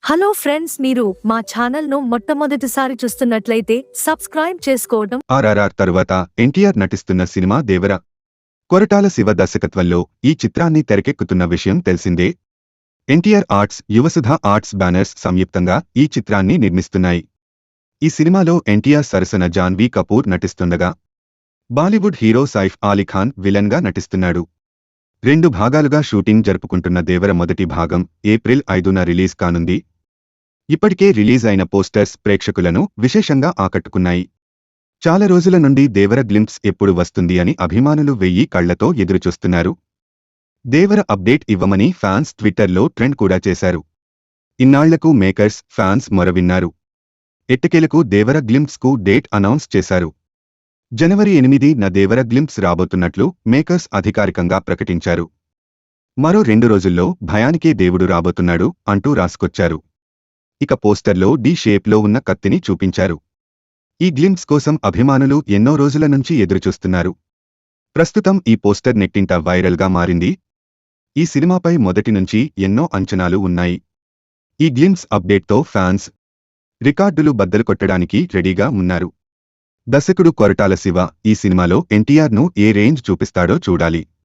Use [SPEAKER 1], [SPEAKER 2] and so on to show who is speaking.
[SPEAKER 1] Hello friends, మీరు మా channel ను మొట్టమొదటిసారి చూస్తున్నట్లయితే సబ్స్క్రైబ్ చేసుకోవడం.
[SPEAKER 2] ఆర్ఆర్ఆర్ తరువాత ఎన్టీఆర్ నటిస్తున్న సినిమా దేవర. కొరటాల శివ దర్శకత్వంలో ఈ చిత్రాన్ని తెరకెక్కుతున్న విషయం తెలిసిందే. NTR arts, Yuvasudha arts banners సంయుక్తంగా ఈ చిత్రాన్ని నిర్మిస్తున్నాయి. ఈ సినిమాలో ఎన్టీఆర్ సరసన జాన్వీ కపూర్ నటిస్తుండగా, బాలీవుడ్ హీరో సైఫ్ అలీ ఖాన్ విలన్ గా నటిస్తున్నాడు. 2 భాగాలుగా షూటింగ్ జరుపుకుంటున్న దేవర మొదటి భాగం ఏప్రిల్ 5న రిలీజ్ కానుంది. ఇప్పటికే రిలీజ్ అయిన పోస్టర్స్ ప్రేక్షకులను విశేషంగా ఆకట్టుకున్నాయి. చాలా రోజుల నుండి దేవర గ్లింప్స్ ఎప్పుడు వస్తుంది అని అభిమానులు 1000 కళ్లతో ఎదురుచూస్తున్నారు. దేవర అప్డేట్ ఇవ్వమని ఫ్యాన్స్ ట్విట్టర్లో ట్రెండ్ కూడా చేశారు. ఇన్నాళ్లకు మేకర్స్, ఫ్యాన్స్ మొరవిన్నారు. ఎట్టకేలకు దేవర గ్లింప్స్ కు డేట్ అనౌన్స్ చేశారు. జనవరి 8న దేవర గ్లింప్స్ రాబోతున్నట్లు మేకర్స్ అధికారికంగా ప్రకటించారు. మరో 2 రోజుల్లో భయానికే దేవుడు రాబోతున్నాడు అంటూ రాసుకొచ్చారు. ఇక పోస్టర్లో డి షేప్లో ఉన్న కత్తిని చూపించారు. ఈ గ్లింప్స్ కోసం అభిమానులు ఎన్నో రోజుల నుంచి ఎదురుచూస్తున్నారు. ప్రస్తుతం ఈ పోస్టర్ నెట్టింట వైరల్గా మారింది. ఈ సినిమాపై మొదటి నుంచి ఎన్నో అంచనాలు ఉన్నాయి. ఈ గ్లింప్స్ అప్డేట్తో ఫ్యాన్స్ రికార్డులు బద్దలు కొట్టడానికి రెడీగా ఉన్నారు. దర్శకుడు కొరటాల శివ ఈ సినిమాలో ఎన్టీఆర్ను ఏ రేంజ్ చూపిస్తాడో చూడాలి.